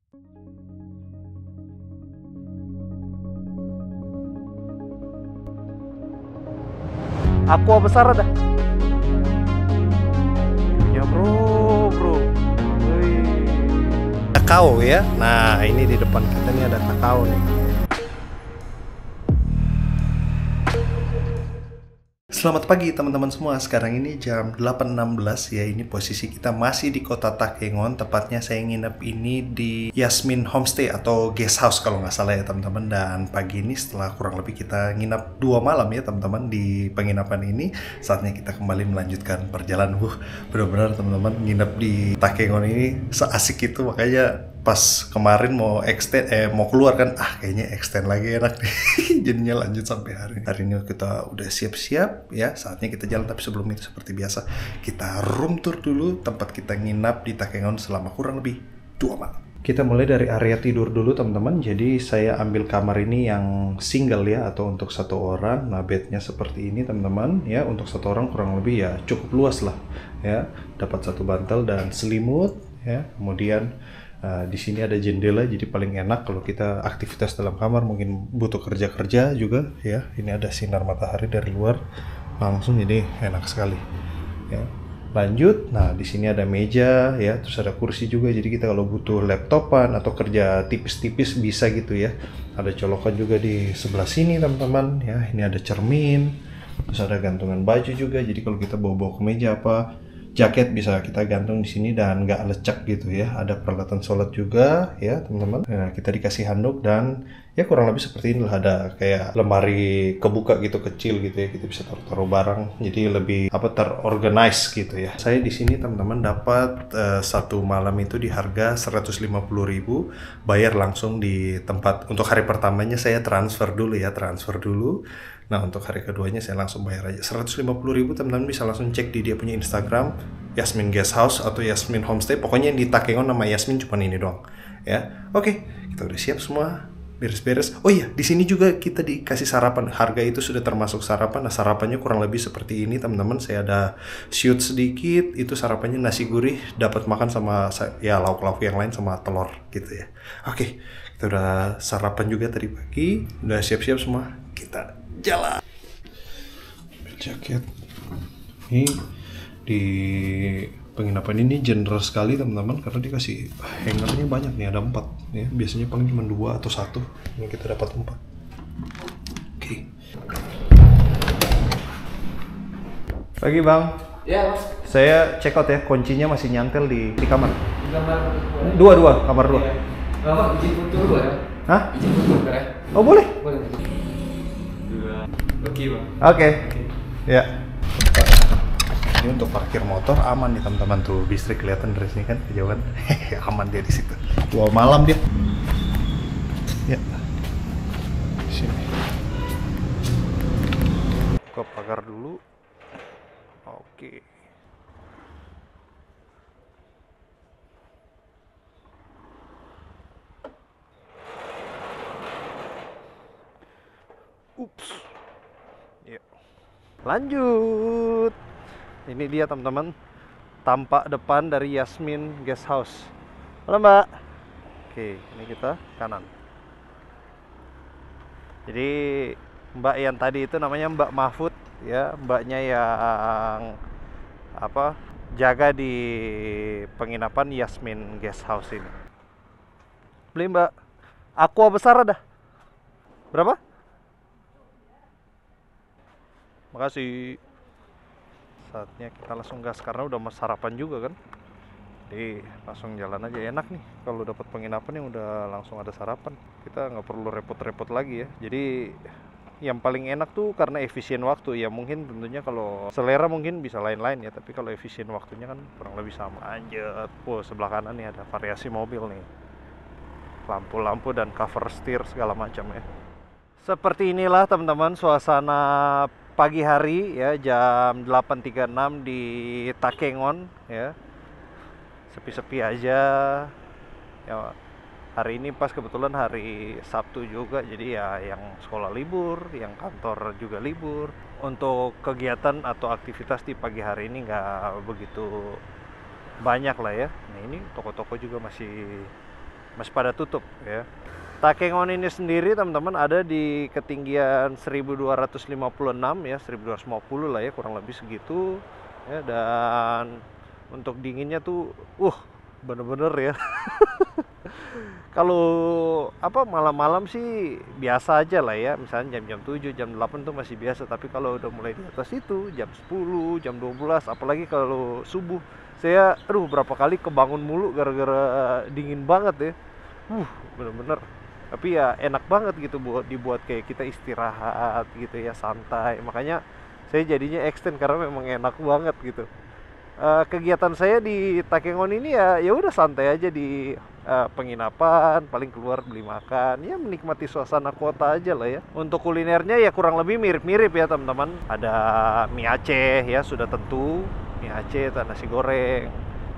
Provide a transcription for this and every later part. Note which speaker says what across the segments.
Speaker 1: Aqua besar ada. Ya bro. Wih. Kakao ya. Nah ini di depan kita nih ada kakao nih. Selamat pagi teman-teman semua. Sekarang ini jam 8.16 ya. Ini posisi kita masih di kota Takengon. Tepatnya saya nginep ini di Yasmin Homestay atau guest house kalau nggak salah ya teman-teman. Dan pagi ini setelah kurang lebih kita nginap 2 malam ya teman-teman di penginapan ini, saatnya kita kembali melanjutkan perjalanan. Benar-benar teman-teman nginep di Takengon ini seasik itu. Makanya pas kemarin mau extend, mau keluar kan, kayaknya extend lagi enak nih. Jadinya lanjut sampai hari ini kita udah siap-siap ya, saatnya kita jalan. Tapi sebelum itu seperti biasa kita room tour dulu tempat kita nginap di Takengon selama kurang lebih 2 malam. Kita mulai dari area tidur dulu teman-teman. Jadi saya ambil kamar ini yang single ya, atau untuk 1 orang. Nah bednya seperti ini teman-teman ya. Untuk 1 orang kurang lebih ya cukup luas lah ya. Dapat 1 bantal dan selimut ya. Kemudian di sini ada jendela, jadi paling enak kalau kita aktivitas dalam kamar, mungkin butuh kerja juga ya. Ini ada sinar matahari dari luar langsung, jadi enak sekali ya. Lanjut, nah di sini ada meja ya, terus ada kursi juga, jadi kita kalau butuh laptopan atau kerja tipis-tipis bisa gitu ya. Ada colokan juga di sebelah sini teman-teman ya. Ini ada cermin, terus ada gantungan baju juga, jadi kalau kita bawa-bawa ke meja jaket bisa kita gantung di sini dan nggak lecek gitu ya. Ada peralatan sholat juga ya teman-teman. Nah, kita dikasih handuk dan ya kurang lebih seperti ini lah. Ada kayak lemari kebuka gitu kecil gitu ya. Kita bisa taruh barang. Jadi lebih terorganize gitu ya. Saya di sini teman-teman dapat 1 malam itu di harga 150.000. Bayar langsung di tempat. Untuk hari pertamanya saya transfer dulu. Nah untuk hari keduanya saya langsung bayar aja 150.000. Teman-teman bisa langsung cek di dia punya Instagram Yasmin Guest House atau Yasmin Homestay. Pokoknya yang di Takengon nama Yasmin cuma ini doang ya. Oke, kita udah siap semua, beres-beres. Oh iya, di sini juga kita dikasih sarapan. Harga itu sudah termasuk sarapan. Nah sarapannya kurang lebih seperti ini teman-teman. Saya ada shoot sedikit, itu sarapannya nasi gurih, dapat makan sama ya lauk-lauk yang lain sama telur gitu ya. Oke, kita udah sarapan juga tadi pagi, udah siap-siap semua, kita jalan. Ambil jaket. Ini di penginapan ini generous sekali teman-teman, karena dikasih hangernya banyak nih, ada 4 ya. Biasanya paling cuma 2 atau 1, ini kita dapat 4. Oke. Pagi bang.
Speaker 2: Ya mas.
Speaker 1: Saya check out ya, kuncinya masih nyantel di kamar.
Speaker 2: Di kamar
Speaker 1: Dua, kamar 2.
Speaker 2: Ya. Bapak izin foto dulu ya?
Speaker 1: Hah?
Speaker 2: Izin foto ya?
Speaker 1: Oh boleh?
Speaker 2: Boleh. Oke bang.
Speaker 1: Oke. Ya. Ini untuk parkir motor aman nih teman-teman, tuh listrik kelihatan dari sini kan kejauhan. Aman dia di situ. 2 malam dia. Ya. Sini. Buka pagar dulu. Oke. Ups. Ya. Lanjut. Ini dia teman-teman, tampak depan dari Yasmin Guest House. Halo mbak. Oke, ini kita kanan. Jadi mbak yang tadi itu namanya Mbak Mahfud ya, mbaknya yang jaga di penginapan Yasmin Guest House ini. Beli mbak, aqua besar ada. Berapa? Makasih. Saatnya kita langsung gas karena udah mau sarapan juga kan. Jadi langsung jalan aja, enak nih kalau dapat penginapan yang udah langsung ada sarapan. Kita nggak perlu repot-repot lagi ya. Jadi yang paling enak tuh karena efisien waktu ya. Mungkin tentunya kalau selera mungkin bisa lain-lain ya, tapi kalau efisien waktunya kan kurang lebih sama. Anjir, sebelah kanan nih ada variasi mobil nih, lampu-lampu dan cover steer segala macam ya. Seperti inilah teman-teman suasana pagi hari ya, jam 8.36 di Takengon ya. Sepi-sepi aja ya. Hari ini pas kebetulan hari Sabtu juga, jadi ya yang sekolah libur, yang kantor juga libur. Untuk kegiatan atau aktivitas di pagi hari ini nggak begitu banyak lah ya. Nah ini toko-toko juga masih masih pada tutup ya. Takengon ini sendiri teman-teman ada di ketinggian 1256 ya, 1250 lah ya, kurang lebih segitu ya. Dan untuk dinginnya tuh bener-bener ya. Kalau malam-malam sih biasa aja lah ya, misalnya jam-jam 7, jam 8 tuh masih biasa. Tapi kalau udah mulai di atas itu jam 10, jam 12, apalagi kalau subuh, saya berapa kali kebangun mulu gara-gara dingin banget ya. Bener-bener. Tapi ya enak banget gitu buat dibuat kayak kita istirahat gitu ya, santai. Makanya saya jadinya extend karena memang enak banget gitu. Kegiatan saya di Takengon ini ya udah santai aja di penginapan, paling keluar beli makan, ya menikmati suasana kota aja lah ya. Untuk kulinernya ya kurang lebih mirip-mirip ya teman-teman. Ada mie Aceh ya, sudah tentu mie Aceh, nasi goreng,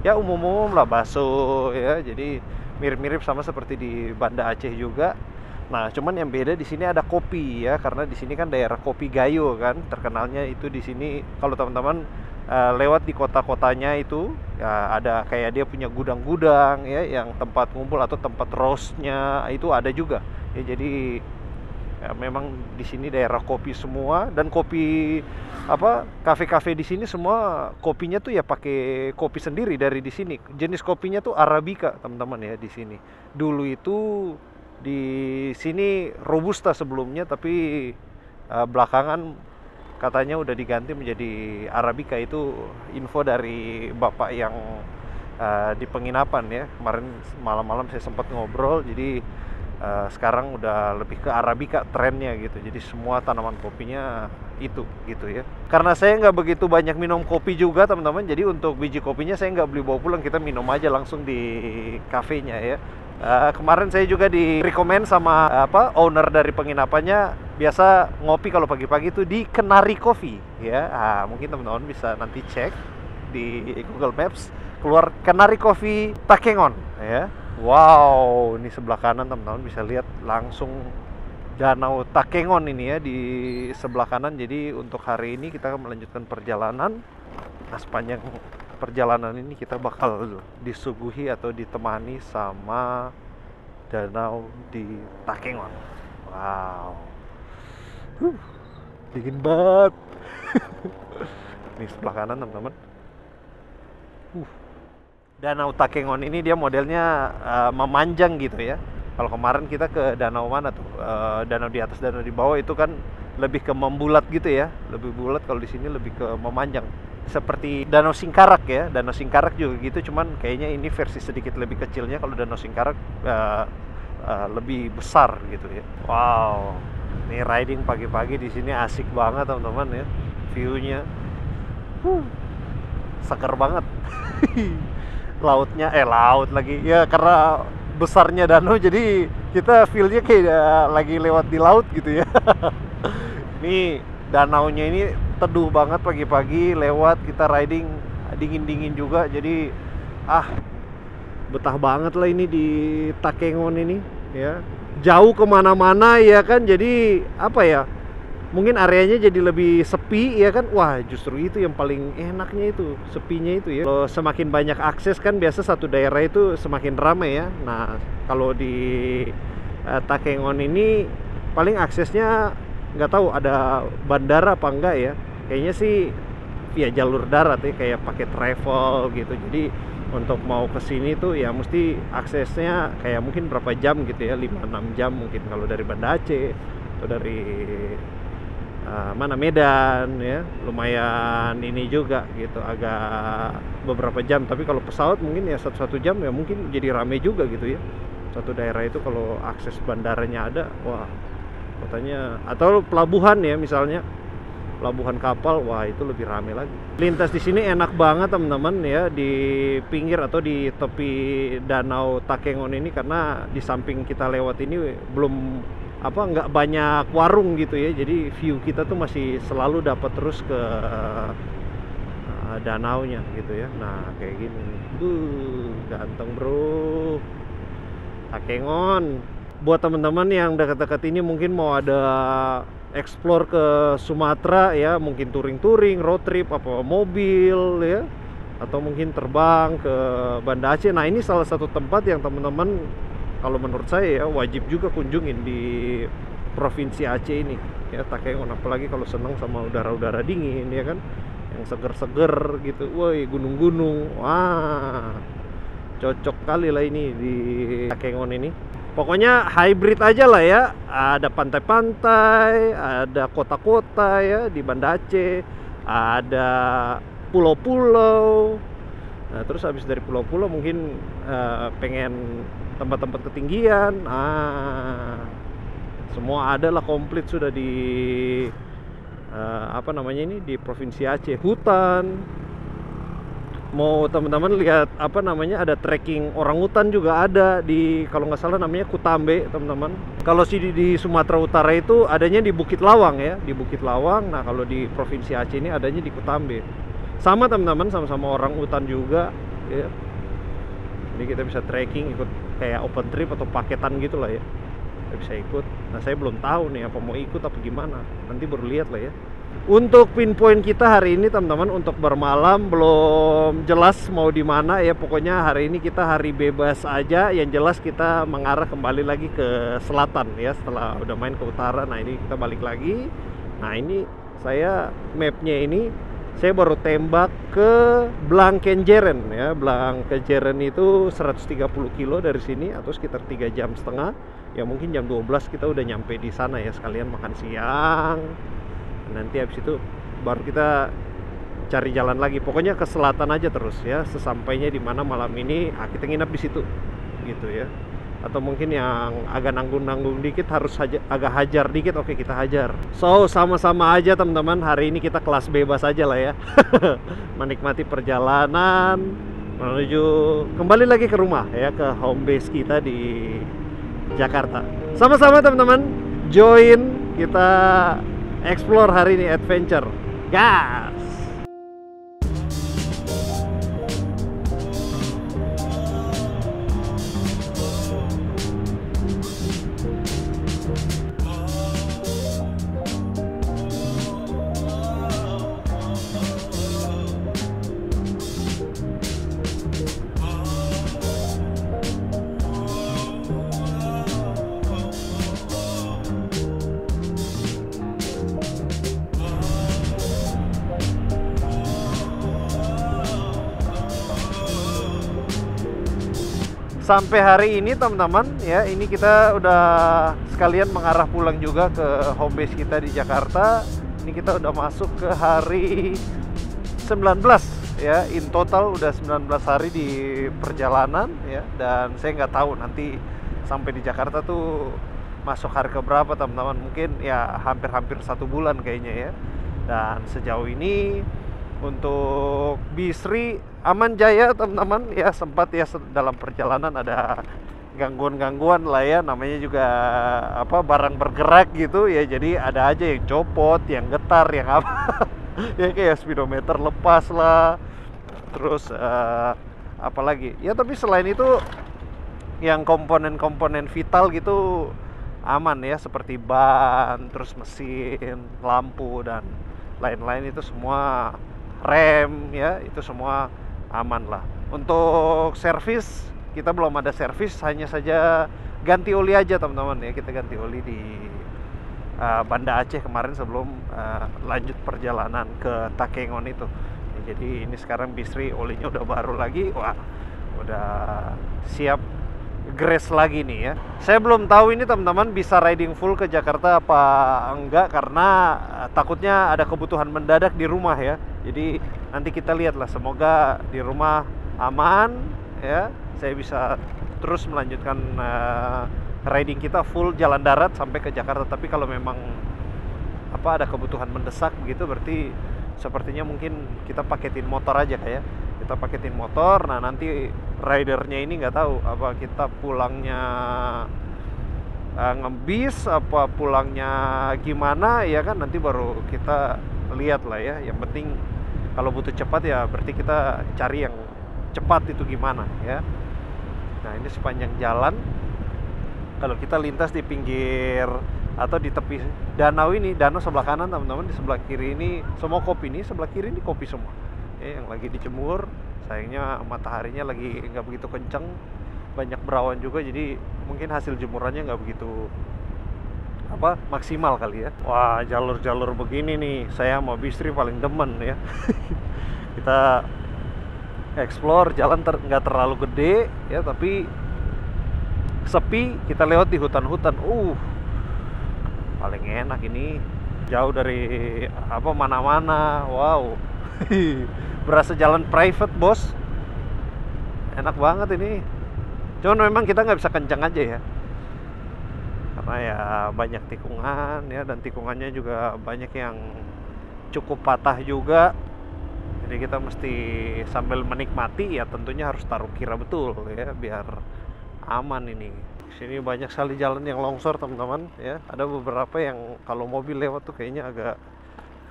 Speaker 1: ya umum-umum lah, bakso ya. Jadi mirip-mirip sama seperti di Banda Aceh juga. Nah, cuman yang beda di sini ada kopi ya, karena di sini kan daerah kopi Gayo kan, terkenalnya itu di sini. Kalau teman-teman lewat di kota-kotanya itu ya, ada kayak dia punya gudang-gudang ya, yang tempat ngumpul atau tempat roastnya itu ada juga ya. Jadi ya, memang di sini daerah kopi semua. Dan kopi kafe-kafe di sini semua kopinya tuh ya pakai kopi sendiri dari di sini. Jenis kopinya tuh Arabica teman-teman ya di sini. Dulu itu di sini Robusta sebelumnya, tapi belakangan katanya udah diganti menjadi Arabica. Itu info dari bapak yang di penginapan ya. Kemarin malam-malam saya sempat ngobrol, jadi sekarang udah lebih ke Arabica trennya gitu. Jadi semua tanaman kopinya itu gitu ya. Karena saya nggak begitu banyak minum kopi juga teman-teman, jadi untuk biji kopinya saya nggak beli bawa pulang, kita minum aja langsung di kafenya ya. Kemarin saya juga di-recommend sama owner dari penginapannya, biasa ngopi kalau pagi-pagi itu di Kenari Coffee ya. Mungkin teman-teman bisa nanti cek di Google Maps, keluar Kenari Coffee Takengon ya. Wow, ini sebelah kanan teman-teman bisa lihat langsung Danau Takengon ini ya di sebelah kanan. Jadi untuk hari ini kita akan melanjutkan perjalanan. Nah, sepanjang perjalanan ini kita bakal disuguhi atau ditemani sama danau di Takengon. Wow, dingin banget. Ini sebelah kanan teman-teman. Danau Takengon ini dia modelnya memanjang gitu ya. Kalau kemarin kita ke danau mana tuh? Danau di atas, danau di bawah itu kan lebih ke membulat gitu ya, lebih bulat. Kalau di sini lebih ke memanjang. Seperti Danau Singkarak ya, Danau Singkarak juga gitu, cuman kayaknya ini versi sedikit lebih kecilnya. Kalau Danau Singkarak lebih besar gitu ya. Wow, ini riding pagi-pagi di sini asik banget teman-teman ya, view-nya, seger banget. Lautnya, laut lagi ya, karena besarnya danau jadi kita feel-nya kayak lagi lewat di laut gitu ya. Ini danaunya ini teduh banget pagi-pagi, lewat kita riding dingin-dingin juga. Jadi betah banget lah ini di Takengon ini ya. Jauh kemana-mana ya kan, jadi mungkin areanya jadi lebih sepi ya kan. Wah, justru itu yang paling enaknya, itu sepinya itu ya. Kalau semakin banyak akses kan, biasa satu daerah itu semakin ramai ya. Nah, kalau di Takengon ini paling aksesnya nggak tahu ada bandara apa enggak ya. Kayaknya sih via jalur darat ya, kayak pakai travel gitu. Jadi untuk mau ke sini tuh ya mesti aksesnya kayak mungkin berapa jam gitu ya, 5-6 jam mungkin kalau dari Banda Aceh atau dari Medan ya. Lumayan ini juga gitu, agak beberapa jam. Tapi kalau pesawat mungkin ya 1 jam ya, mungkin jadi rame juga gitu ya. Satu daerah itu kalau akses bandaranya ada, wah katanya, atau pelabuhan ya, misalnya pelabuhan kapal, wah itu lebih rame lagi. Lintas di sini enak banget teman-teman ya, di pinggir atau di tepi Danau Takengon ini, karena di samping kita lewat ini belum nggak banyak warung gitu ya. Jadi view kita tuh masih selalu dapat terus ke danaunya gitu ya. Nah kayak gini, ganteng bro Takengon. Buat teman-teman yang dekat-dekat ini mungkin mau ada explore ke Sumatera ya, mungkin touring-touring, road trip, mobil ya, atau mungkin terbang ke Banda Aceh. Nah ini salah satu tempat yang teman-teman
Speaker 3: kalau menurut saya ya wajib juga kunjungin di provinsi Aceh ini ya, Takengon. Apalagi kalau senang sama udara-udara dingin ya kan, yang seger-seger gitu. Woi, gunung-gunung, wah cocok kali lah ini di Takengon ini. Pokoknya hybrid aja lah ya, ada pantai-pantai, ada kota-kota ya di Banda Aceh, ada pulau-pulau. Nah, terus habis dari pulau-pulau mungkin pengen tempat-tempat ketinggian, semua ada lah, komplit sudah di apa namanya ini, di provinsi Aceh. Hutan, mau teman-teman lihat apa namanya, ada trekking orangutan juga ada di, kalau nggak salah namanya Kutambe teman-teman. Kalau di Sumatera Utara itu adanya di Bukit Lawang ya, di Bukit Lawang. Nah kalau di provinsi Aceh ini adanya di Kutambe. Sama teman-teman, sama-sama orangutan juga ya. Jadi kita bisa trekking, ikut kayak open trip atau paketan gitu lah ya, kita bisa ikut. Nah saya belum tahu nih apa mau ikut apa gimana, nanti baru lihat lah ya. Untuk pinpoint kita hari ini teman-teman, untuk bermalam belum jelas mau di mana ya. Pokoknya hari ini kita hari bebas aja. Yang jelas kita mengarah kembali lagi ke selatan ya, setelah udah main ke utara. Nah ini kita balik lagi. Nah ini saya mapnya ini saya baru tembak ke Blankenjeren ya. Blankenjeren itu 130 kilo dari sini atau sekitar 3,5 jam. Ya mungkin jam 12 kita udah nyampe di sana ya, sekalian makan siang. Nanti habis itu baru kita cari jalan lagi. Pokoknya ke selatan aja terus ya. Sesampainya di mana malam ini, kita nginap di situ gitu ya. Atau mungkin yang agak nanggung-nanggung dikit, harus agak hajar dikit, oke kita hajar. So sama-sama aja teman-teman, hari ini kita kelas bebas aja lah ya. Menikmati perjalanan menuju kembali lagi ke rumah ya, ke home base kita di Jakarta. Sama-sama teman-teman, join kita explore hari ini, adventure. Gas! Sampai hari ini teman-teman ya, ini kita udah sekalian mengarah pulang juga ke home base kita di Jakarta. Ini kita udah masuk ke hari 19 ya, in total udah 19 hari di perjalanan ya. Dan saya nggak tahu nanti sampai di Jakarta tuh masuk hari keberapa teman-teman. Mungkin ya hampir-hampir 1 bulan kayaknya ya. Dan sejauh ini untuk Bisri aman jaya teman-teman ya. Sempat ya dalam perjalanan ada gangguan-gangguan lah ya, namanya juga apa, barang bergerak gitu ya, jadi ada aja yang copot, yang getar, yang apa ya, kayak speedometer lepas lah, terus apa lagi ya. Tapi selain itu yang komponen-komponen vital gitu aman ya, seperti ban, terus mesin, lampu dan lain-lain itu semua, rem ya, itu semua aman lah. Untuk servis kita belum ada servis, hanya saja ganti oli aja teman-teman ya. Kita ganti oli di Banda Aceh kemarin sebelum lanjut perjalanan ke Takengon itu ya. Jadi ini sekarang Bisri olinya udah baru lagi, wah udah siap grace lagi nih ya. Saya belum tahu ini teman-teman bisa riding full ke Jakarta apa enggak, karena takutnya ada kebutuhan mendadak di rumah ya. Jadi nanti kita lihat lah, semoga di rumah aman ya, saya bisa terus melanjutkan riding kita full jalan darat sampai ke Jakarta. Tapi kalau memang apa ada kebutuhan mendesak begitu, berarti sepertinya mungkin kita paketin motor aja kayak. Kita paketin motor, nah nanti ridernya ini nggak tahu apa kita pulangnya ngebis apa pulangnya gimana ya kan, nanti baru kita lihat lah ya. Yang penting kalau butuh cepat ya berarti kita cari yang cepat itu gimana ya. Nah ini sepanjang jalan kalau kita lintas di pinggir atau di tepi danau ini, danau sebelah kanan teman-teman, di sebelah kiri ini semua kopi, ini sebelah kiri ini kopi semua ya, yang lagi dijemur. Sayangnya mataharinya lagi nggak begitu kenceng banyak berawan juga, jadi mungkin hasil jemurannya nggak begitu maksimal kali ya. Wah, jalur-jalur begini nih saya sama Bistri paling demen ya. Kita explore jalan nggak terlalu gede ya, tapi sepi, kita lewat di hutan-hutan. Paling enak ini, jauh dari mana-mana. Wow. Berasa jalan private, bos. Enak banget ini. Cuman memang kita nggak bisa kencang aja ya, karena ya banyak tikungan ya, dan tikungannya juga banyak yang cukup patah juga. Jadi kita mesti sambil menikmati ya, tentunya harus taruh kira betul ya biar aman ini. Sini banyak sekali jalan yang longsor teman-teman ya. Ada beberapa yang kalau mobil lewat tuh kayaknya agak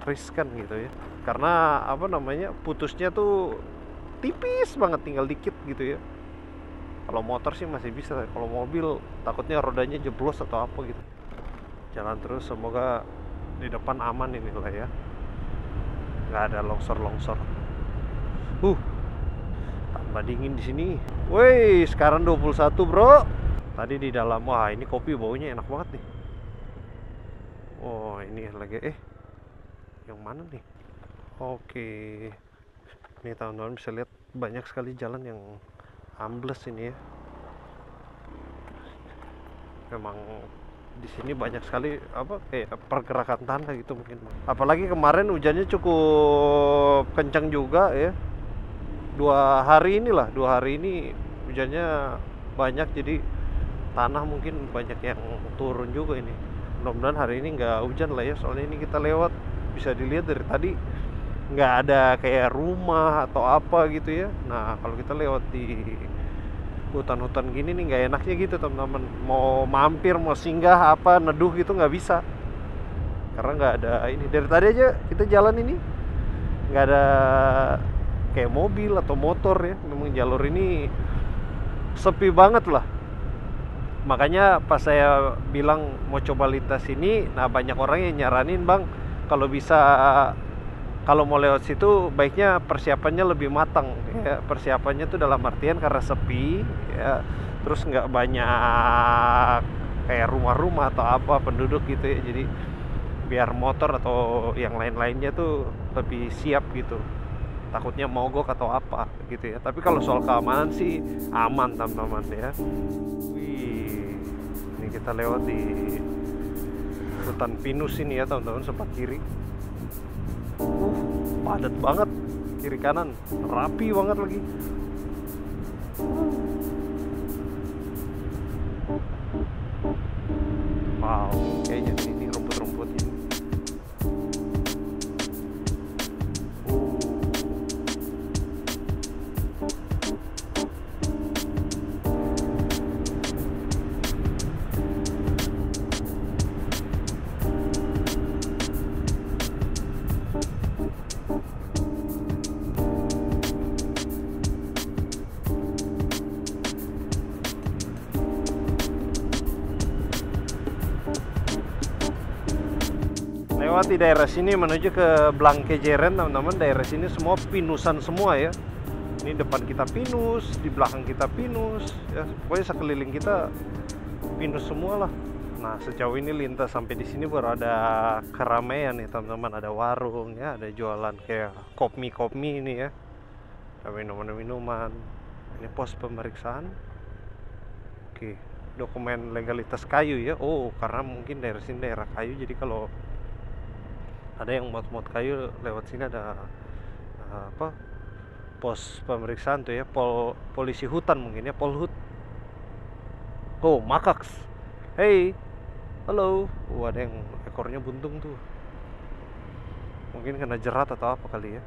Speaker 3: riskan gitu ya, karena putusnya tuh tipis banget, tinggal dikit gitu ya. Kalau motor sih masih bisa, kalau mobil takutnya rodanya jeblos atau apa gitu. Jalan terus, semoga di depan aman ini lah ya, nggak ada longsor-longsor. Tambah dingin di sini. Woi, sekarang 21 bro. Tadi di dalam, wah ini kopi baunya enak banget nih. Oh ini lagi yang mana nih? Oke, nih teman-teman bisa lihat banyak sekali jalan yang ambles ini ya. Memang di sini banyak sekali kayak pergerakan tanah gitu mungkin. Apalagi kemarin hujannya cukup kencang juga ya. 2 hari ini hujannya banyak, jadi tanah mungkin banyak yang turun juga ini. Mudah-mudahan hari ini nggak hujan lah ya, soalnya ini kita lewat bisa dilihat dari tadi nggak ada kayak rumah atau apa gitu ya. Nah kalau kita lewat di hutan-hutan gini nih nggak enaknya gitu teman-teman, mau mampir, mau singgah neduh gitu nggak bisa, karena nggak ada ini. Dari tadi aja kita jalan ini nggak ada kayak mobil atau motor ya. Memang jalur ini sepi banget lah. Makanya pas saya bilang mau coba lintas ini, nah banyak orang yang nyaranin, bang, kalau bisa, kalau mau lewat situ baiknya persiapannya lebih matang ya. Persiapannya tuh dalam artian karena sepi ya, terus nggak banyak kayak rumah-rumah atau penduduk gitu ya, jadi biar motor atau yang lain-lainnya tuh lebih siap gitu, takutnya mogok atau apa gitu ya. Tapi kalau soal keamanan sih aman teman-teman ya. Ini kita lewat di hutan pinus ini ya teman-teman, sebelah kiri. Padat banget, kiri kanan rapi banget lagi. Wow, kayaknya ini rumput-rumputnya. Lewat di daerah sini menuju ke Blangkejeren teman-teman. Daerah sini semua pinusan semua ya. Ini depan kita pinus, di belakang kita pinus ya, pokoknya sekeliling kita pinus semua lah. Nah sejauh ini lintas sampai di sini baru ada keramaian nih teman-teman, ada warung ya, ada jualan kayak kopi ini ya, ada minuman-minuman. Ini pos pemeriksaan. Oke, dokumen legalitas kayu ya. Oh karena mungkin daerah sini daerah kayu, jadi kalau ada yang mod kayu lewat sini ada pos pemeriksaan tuh ya, polisi hutan mungkin ya, polhut. Oh makaks, hey, halo. Ada yang ekornya buntung tuh, mungkin kena jerat atau apa kali ya.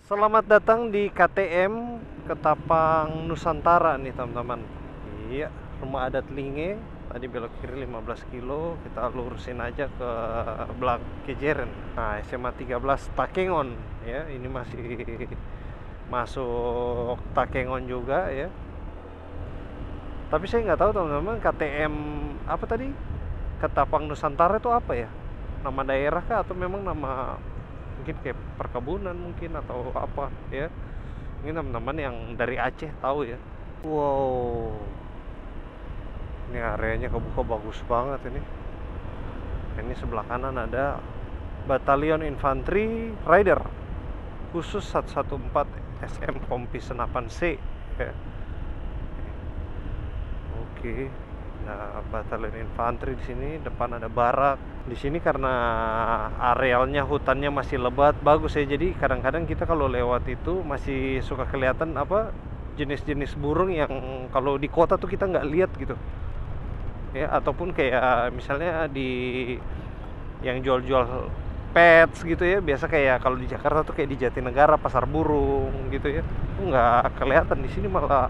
Speaker 3: Selamat datang di KTM Ketapang Nusantara nih teman-teman. Iya, rumah adat Linge. Tadi belok kiri 15 kilo, kita lurusin aja ke Blangkejeren. Nah, SMA 13 Takengon ya, ini masih masuk Takengon juga ya. Tapi saya nggak tahu teman-teman, KTM apa tadi? Ketapang Nusantara itu apa ya? Nama daerah kah atau memang nama mungkin kayak perkebunan mungkin atau apa ya? Ini teman-teman yang dari Aceh tahu ya. Wow, ini areanya kebuka bagus banget ini. Ini sebelah kanan ada Batalion Infantry Rider khusus 114 SM Kompi Senapan C ya. Oke. Nah, Batalion Infantry di sini, depan ada barak. Di sini karena arealnya hutannya masih lebat, bagus ya. Jadi kadang-kadang kita kalau lewat itu masih suka kelihatan apa jenis-jenis burung yang kalau di kota tuh kita nggak lihat gitu. Ya, ataupun kayak misalnya di yang jual-jual pets gitu ya, biasa kayak kalau di Jakarta tuh kayak di Jatinegara pasar burung gitu ya, tuh nggak kelihatan. Di sini malah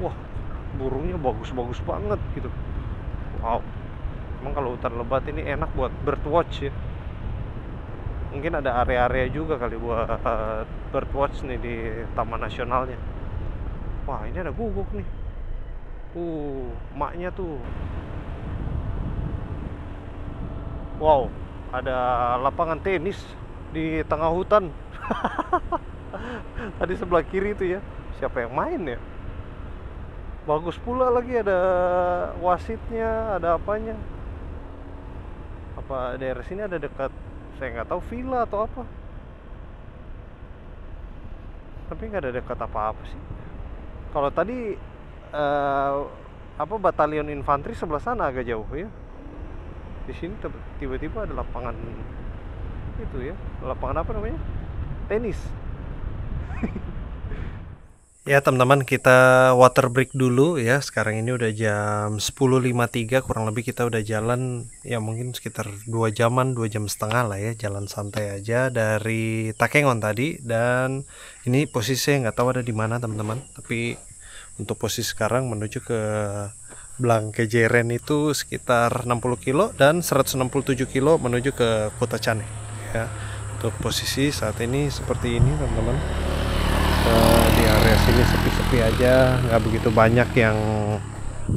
Speaker 3: wah, burungnya bagus-bagus banget gitu. Wow, emang kalau hutan lebat ini enak buat birdwatch ya. Mungkin ada area-area juga kali buat birdwatch nih di taman nasionalnya. Wah, ini ada guguk nih. Emaknya tuh. Wow, ada lapangan tenis di tengah hutan. Tadi sebelah kiri itu ya. Siapa yang main ya? Bagus pula lagi, ada wasitnya, ada apanya. Apa daerah sini ada dekat, saya nggak tahu villa atau apa. Tapi nggak ada dekat apa-apa sih. Kalau tadi apa Batalion Infanteri sebelah sana agak jauh ya. Di sini tiba-tiba ada lapangan itu ya, lapangan apa namanya, tenis.
Speaker 1: Ya teman-teman, kita water break dulu ya. Sekarang ini udah jam 10.53, kurang lebih kita udah jalan ya mungkin sekitar 2 jaman, 2 jam setengah lah ya, jalan santai aja dari Takengon tadi. Dan ini posisi saya nggak tahu ada di mana teman-teman, tapi untuk posisi sekarang menuju ke Blangkejeren itu sekitar 60 kilo dan 167 kilo menuju ke Kota Cane ya. Untuk posisi saat ini seperti ini teman-teman. Di area sini sepi-sepi aja, nggak begitu banyak yang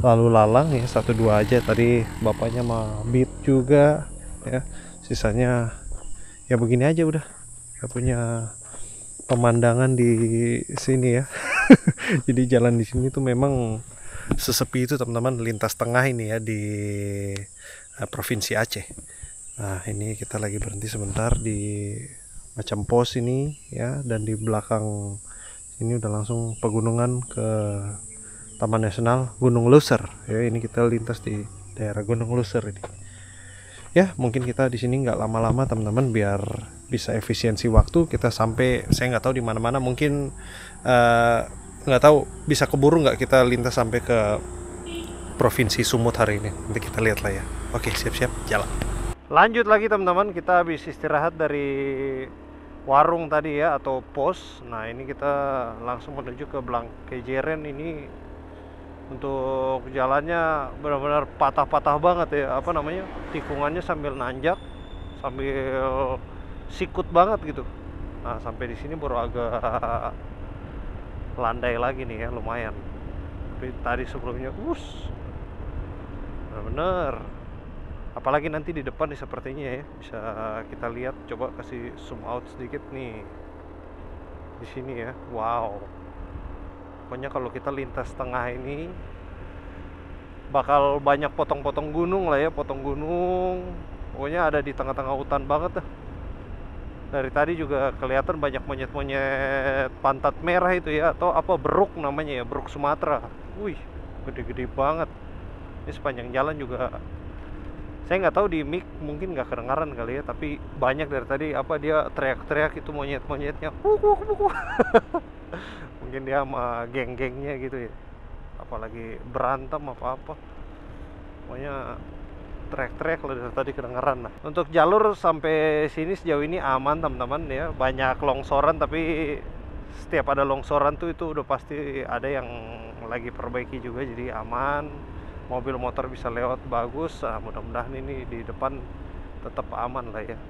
Speaker 1: lalu lalang ya, 1-2 aja. Tadi bapaknya mah beat juga ya, sisanya ya begini aja udah. Nggak punya pemandangan di sini ya. Jadi jalan di sini tuh memang sesepi itu teman-teman, lintas tengah ini ya di Provinsi Aceh. Nah ini kita lagi berhenti sebentar di macam pos ini ya, dan di belakang ini udah langsung pegunungan ke Taman Nasional Gunung Luser ya. Ini kita lintas di daerah Gunung Luser ini ya. Mungkin kita di sini nggak lama-lama teman-teman, biar bisa efisiensi waktu. Kita sampai, saya nggak tahu di mana-mana, mungkin nggak tahu bisa keburu nggak kita lintas sampai ke Provinsi Sumut hari ini. Nanti kita lihat lah ya. Oke, siap-siap jalan.
Speaker 3: Lanjut lagi teman-teman, kita habis istirahat dari warung tadi ya, atau pos. Nah ini kita langsung menuju ke Blangkejeren. Ini untuk jalannya benar-benar patah-patah banget ya, apa namanya, tikungannya sambil nanjak, sambil sikut banget gitu. Nah sampai di sini baru agak landai lagi nih ya, lumayan. Tapi tadi sebelumnya bener-bener, apalagi nanti di depan nih sepertinya ya, bisa kita lihat. Coba kasih zoom out sedikit nih di sini ya. Wow, pokoknya kalau kita lintas tengah ini bakal banyak potong-potong gunung lah ya, potong gunung. Pokoknya ada di tengah-tengah hutan banget dah. Dari tadi juga kelihatan banyak monyet-monyet pantat merah itu ya, atau apa, beruk namanya ya, beruk Sumatera. Wih, gede-gede banget. Ini sepanjang jalan juga, saya nggak tahu di mic mungkin nggak kedengaran kali ya, tapi banyak dari tadi apa, dia teriak-teriak itu monyet-monyetnya. Mungkin dia sama geng-gengnya gitu ya, apalagi berantem apa-apa. Pokoknya teriak-teriak lah dari tadi kedengeran lah. Untuk jalur sampai sini sejauh ini aman teman-teman ya. Banyak longsoran, tapi setiap ada longsoran tuh itu udah pasti ada yang lagi perbaiki juga, jadi aman. Mobil motor bisa lewat bagus. Nah, mudah-mudahan ini di depan tetap aman lah ya.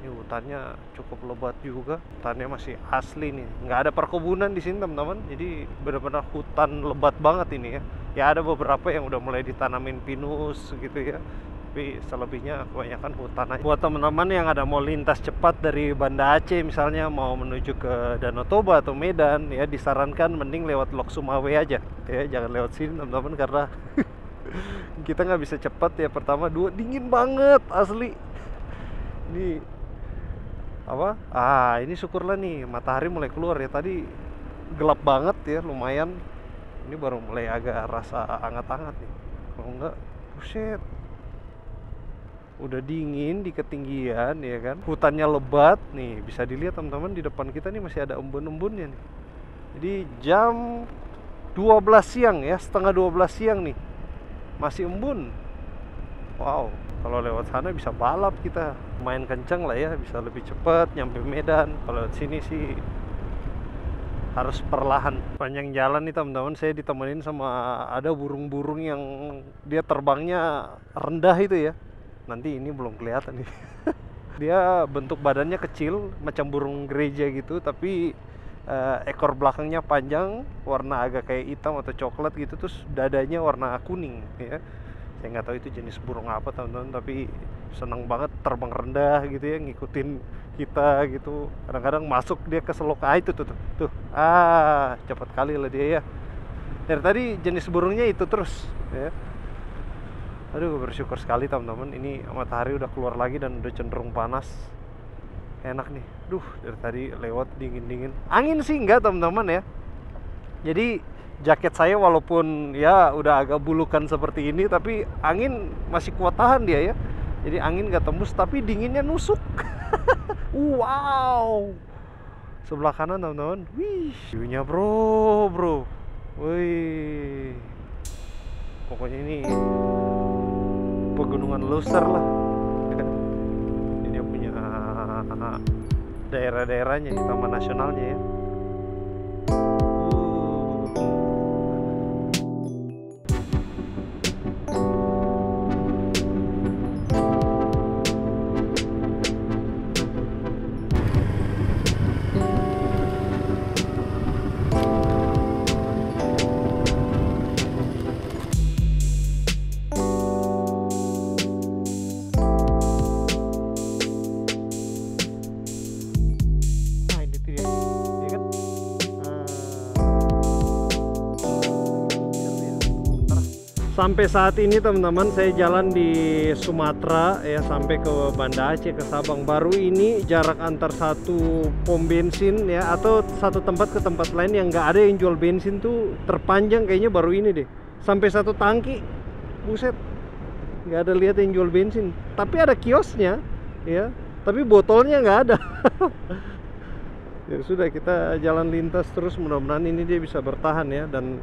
Speaker 3: Ini hutannya cukup lebat juga, hutannya masih asli nih, nggak ada perkebunan di sini teman-teman. Jadi benar-benar hutan lebat banget ini ya. Ya ada beberapa yang udah mulai ditanamin pinus gitu ya, tapi selebihnya kebanyakan hutan aja. Buat teman-teman yang ada mau lintas cepat dari Banda Aceh misalnya mau menuju ke Danau Toba atau Medan ya, disarankan mending lewat Lok Sumawe aja ya, jangan lewat sini teman-teman, karena kita nggak bisa cepat ya. Pertama, dua, dingin banget asli. Ini apa? Ini syukurlah nih matahari mulai keluar ya. Tadi gelap banget ya, lumayan. Ini baru mulai agak rasa hangat-hangat nih. Kalau enggak, buset. Udah dingin di ketinggian ya kan. Hutannya lebat nih, bisa dilihat teman-teman di depan kita nih masih ada embun-embunnya nih. Jadi jam 12 siang ya, setengah 12 siang nih. Masih embun. Wow, kalau lewat sana bisa balap kita. Main kenceng lah ya, bisa lebih cepat nyampe Medan. Kalau lewat sini sih harus perlahan. Panjang jalan nih teman-teman, saya ditemenin sama ada burung-burung yang dia terbangnya rendah itu ya. Nanti ini belum kelihatan nih. Dia bentuk badannya kecil macam burung gereja gitu, tapi ekor belakangnya panjang, warna agak kayak hitam atau coklat gitu, terus dadanya warna kuning ya. Saya nggak tahu itu jenis burung apa teman-teman, tapi senang banget terbang rendah gitu ya, ngikutin kita gitu. Kadang-kadang masuk dia ke selok itu tuh cepat kali lah dia ya. Dari tadi jenis burungnya itu terus ya. Aduh, bersyukur sekali teman-teman, ini matahari udah keluar lagi dan udah cenderung panas. Enak nih. Duh, dari tadi lewat dingin-dingin. Angin sih enggak teman-teman ya. Jadi jaket saya walaupun ya udah agak bulukan seperti ini, tapi angin masih kuat tahan dia ya. Jadi angin gak tembus tapi dinginnya nusuk. Wow. Sebelah kanan teman-teman. Wih, view-nya bro. Wih. Pokoknya ini pegunungan Loser lah. Ini punya daerah-daerahnya di Taman Nasionalnya ya. Sampai saat ini teman-teman saya jalan di Sumatera ya, sampai ke Banda Aceh, ke Sabang. Baru ini jarak antar satu pom bensin ya atau satu tempat ke tempat lain yang nggak ada yang jual bensin tuh terpanjang kayaknya baru ini deh. Sampai satu tangki, buset, nggak ada lihat yang jual bensin. Tapi ada kiosnya ya, tapi botolnya nggak ada. Ya sudah, kita jalan lintas terus, mudah-mudahan ini dia bisa bertahan ya. Dan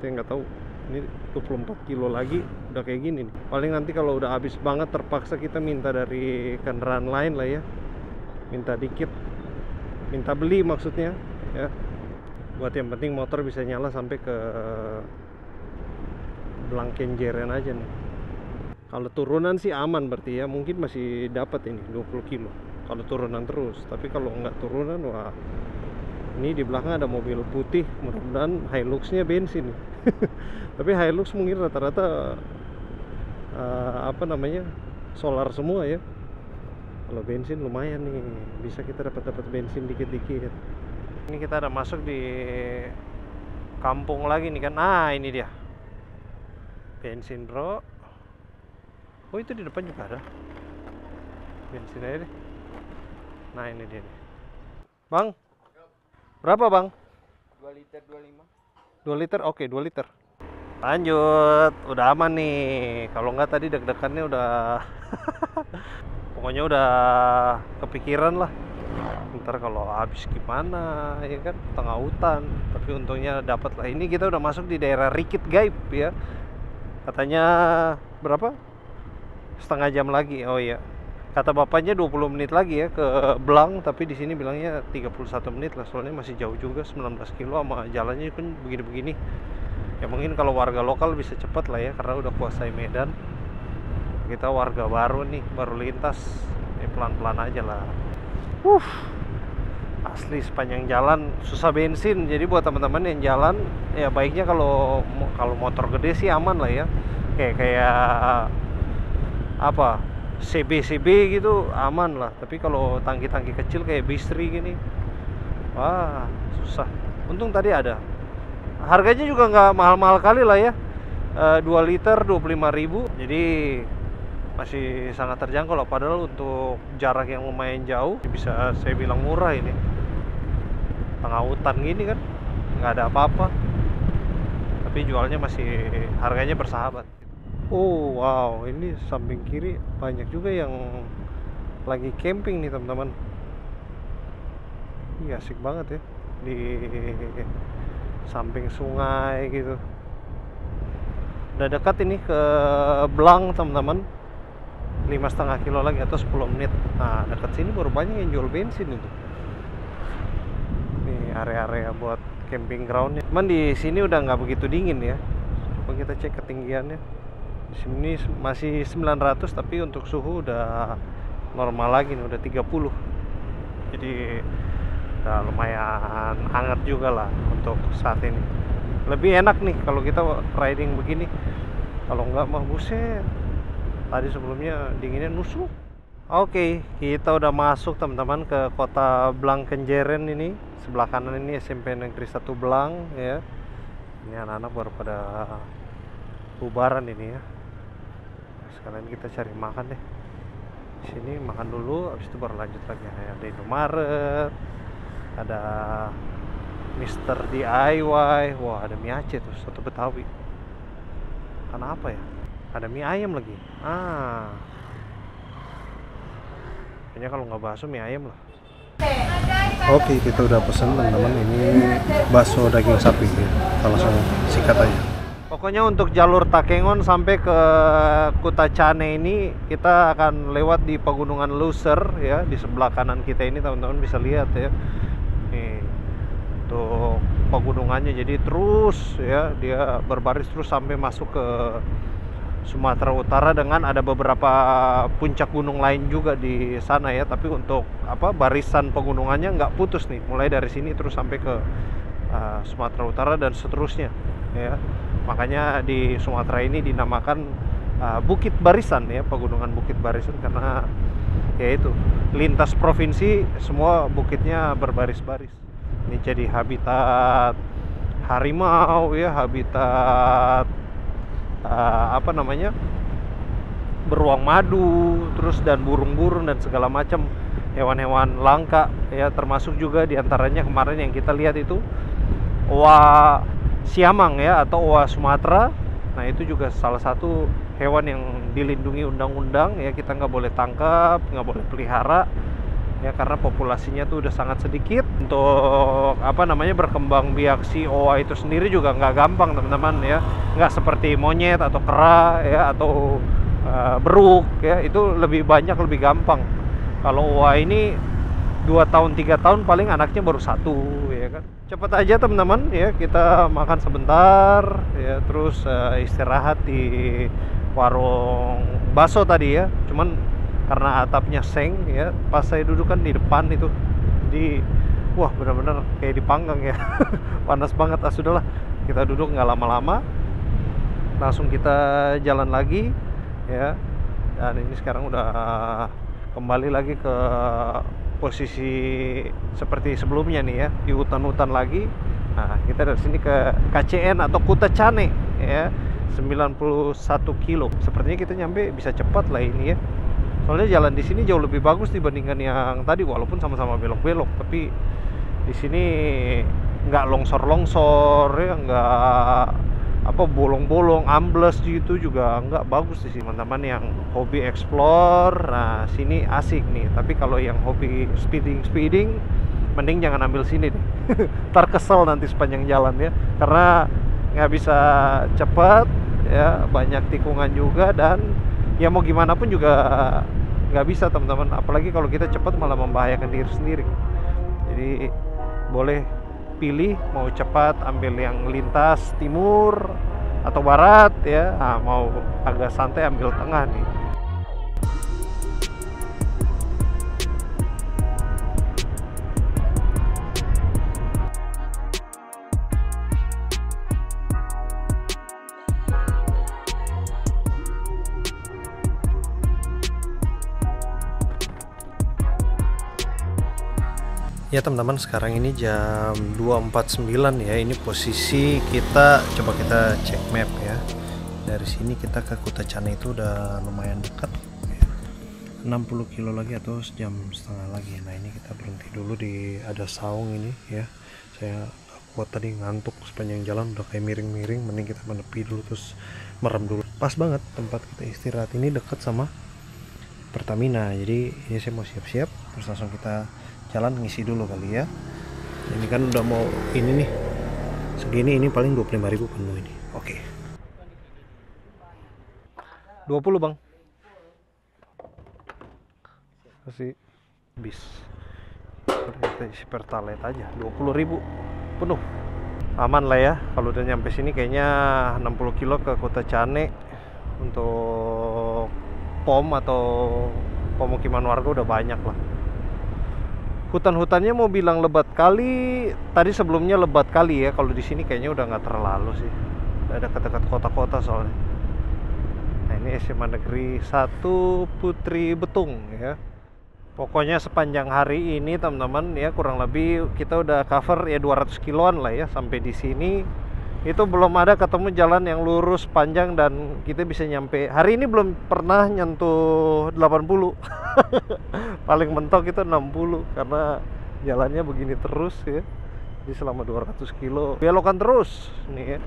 Speaker 3: saya nggak tahu, ini 24 kilo lagi udah kayak gini nih. Paling nanti kalau udah habis banget terpaksa kita minta dari kendaraan lain lah ya, minta dikit, minta beli maksudnya ya, buat yang penting motor bisa nyala sampai ke Blangkenjeren aja nih. Kalau turunan sih aman berarti ya, mungkin masih dapat ini 20 kilo kalau turunan terus. Tapi kalau nggak turunan, wah, ini di belakang ada mobil putih, mudah-mudahan Hilux-nya bensin nih. Tapi Hilux mungkin rata-rata solar semua ya. Kalau bensin lumayan nih, bisa kita dapat bensin dikit-dikit. Ini kita ada masuk di kampung lagi nih kan. Ini dia bensin bro. Oh, itu di depan juga ada bensin aja deh. Nah, ini dia nih bang. Berapa bang?
Speaker 2: 2 liter 25.
Speaker 3: 2 liter, oke, 2 liter. Lanjut, udah aman nih. Kalau nggak tadi deg-degannya udah pokoknya udah kepikiran lah, ntar kalau habis gimana ya kan, tengah hutan. Tapi untungnya dapat lah. Ini kita udah masuk di daerah Rikit Gaib ya. Katanya berapa? Setengah jam lagi. Oh iya, kata bapaknya 20 menit lagi ya ke Blang, tapi di sini bilangnya 31 menit lah, soalnya masih jauh juga, 19 kilo sama jalannya kan begini-begini. Ya mungkin kalau warga lokal bisa cepat lah ya, karena udah kuasai Medan. Kita warga baru nih, baru lintas, ya pelan-pelan aja lah. Asli sepanjang jalan susah bensin. Jadi buat teman-teman yang jalan ya baiknya kalau motor gede sih aman lah ya. Kayak apa CB gitu aman lah. Tapi kalau tangki-tangki kecil kayak Bistri gini, wah susah. Untung tadi ada. Harganya juga nggak mahal-mahal kali lah ya, 2 liter 25.000. Jadi masih sangat terjangkau lah. Padahal untuk jarak yang lumayan jauh bisa saya bilang murah ini. Tengah hutan gini kan, nggak ada apa-apa, tapi jualnya masih harganya bersahabat. Oh wow, ini samping kiri banyak juga yang lagi camping nih teman-teman. Iya asik banget ya, di samping sungai gitu. Udah dekat ini ke Blang teman-teman, 5,5 kilo lagi atau 10 menit. Nah dekat sini baru banyak yang jual bensin itu. Nih area-area buat camping groundnya. Cuman di sini udah nggak begitu dingin ya. Coba kita cek ketinggiannya. Di sini masih 900, tapi untuk suhu udah normal lagi nih, udah 30. Jadi udah lumayan hangat juga lah untuk saat ini. Lebih enak nih kalau kita riding begini. Kalau nggak mah buset. Tadi sebelumnya dinginnya nusuk. Oke, kita udah masuk teman-teman ke kota Blang Kenjeren ini. Sebelah kanan ini SMP Negeri 1 Blang ya. Ini anak-anak baru pada bubaran ini ya. Sekalian kita cari makan deh. Di sini makan dulu, habis itu baru lanjut lagi. Ada Indomaret, ada Mister DIY. Wah, ada mie Aceh tuh, soto Betawi. Karena apa ya? Ada mie ayam lagi. Kayaknya kalau nggak bakso mie ayam lah. Oke, kita udah pesen teman-teman. Ini bakso daging sapi ya. Kita langsung sikat aja. Pokoknya untuk jalur Takengon sampai ke Kutacane ini kita akan lewat di Pegunungan Luser ya. Di sebelah kanan kita ini teman-teman bisa lihat ya. Nih untuk pegunungannya, jadi terus ya dia berbaris terus sampai masuk ke Sumatera Utara, dengan ada beberapa puncak gunung lain juga di sana ya. Tapi untuk barisan pegunungannya nggak putus nih, mulai dari sini terus sampai ke Sumatera Utara dan seterusnya ya. Makanya di Sumatera ini dinamakan Bukit Barisan ya, pegunungan Bukit Barisan, karena yaitu lintas provinsi semua bukitnya berbaris-baris. Ini jadi habitat harimau ya, habitat beruang madu, terus dan burung-burung dan segala macam hewan-hewan langka ya, termasuk juga diantaranya kemarin yang kita lihat itu owa siamang ya, atau owa Sumatera. Nah itu juga salah satu hewan yang dilindungi undang-undang ya, kita nggak boleh tangkap, nggak boleh pelihara ya, karena populasinya tuh udah sangat sedikit. Untuk berkembang biak si owa itu sendiri juga nggak gampang teman-teman ya, nggak seperti monyet atau kera ya, atau beruk ya, itu lebih banyak, lebih gampang. Kalau owa ini 2 tahun 3 tahun paling anaknya baru 1 ya kan. Cepet aja teman-teman ya, kita makan sebentar ya, terus istirahat di warung bakso tadi ya. Cuman karena atapnya seng ya, pas saya duduk kan di depan itu, jadi wah benar-benar kayak dipanggang ya. Panas banget. Sudahlah, kita duduk nggak lama-lama, langsung kita jalan lagi ya. Dan ini sekarang udah kembali lagi ke posisi seperti sebelumnya nih ya, di hutan-hutan lagi. Nah kita dari sini ke KCN atau Kutacane ya, 91 kilo. Sepertinya kita nyampe bisa cepat lah ini ya. Soalnya jalan di sini jauh lebih bagus dibandingkan yang tadi, walaupun sama-sama belok-belok, tapi di sini nggak longsor-longsor ya, nggak bolong-bolong, ambles gitu juga nggak. Bagus sih teman-teman yang hobi explore. Nah sini asik nih, tapi kalau yang hobi speeding mending jangan ambil sini deh. Ntar kesel nanti sepanjang jalan ya, karena nggak bisa cepat ya, banyak tikungan juga, dan ya mau gimana pun juga nggak bisa teman-teman. Apalagi kalau kita cepat malah membahayakan diri sendiri. Jadi boleh pilih, mau cepat ambil yang lintas timur atau barat ya. Nah, mau agak santai ambil tengah nih.
Speaker 1: Ya teman-teman, sekarang ini jam 2.49 ya. Ini posisi kita, coba kita cek map ya. Dari sini kita ke Kutachane itu udah lumayan dekat ya. 60 kilo lagi atau sejam setengah lagi. Nah ini kita berhenti dulu di ada saung ini ya. Saya gak kuat tadi, ngantuk sepanjang jalan udah kayak miring-miring, mending kita menepi dulu terus merem dulu. Pas banget tempat kita istirahat ini dekat sama Pertamina. Jadi ini saya mau siap-siap terus langsung kita jalan ngisi dulu kali ya. Ini kan udah mau ini nih, segini ini paling 25.000 penuh ini. Oke. 20 bang. Kasih bis. Kita isi pertalite aja 20.000 penuh. Aman lah ya. Kalau udah nyampe sini kayaknya 60 kilo ke Kutachane untuk pom atau pemukiman warga udah banyak lah. Hutan-hutannya mau bilang lebat kali, tadi sebelumnya lebat kali ya. Kalau di sini kayaknya udah nggak terlalu sih. Udah ada dekat kota-kota soalnya. Nah ini SMA Negeri 1 Putri Betung ya. Pokoknya sepanjang hari ini teman-teman ya, kurang lebih kita udah cover ya 200 kiloan lah ya sampai di sini. Itu belum ada ketemu jalan yang lurus panjang dan kita bisa nyampe. Hari ini belum pernah nyentuh 80. Paling mentok itu 60 karena jalannya begini terus ya. Jadi selama 200 kilo belokan terus nih ya.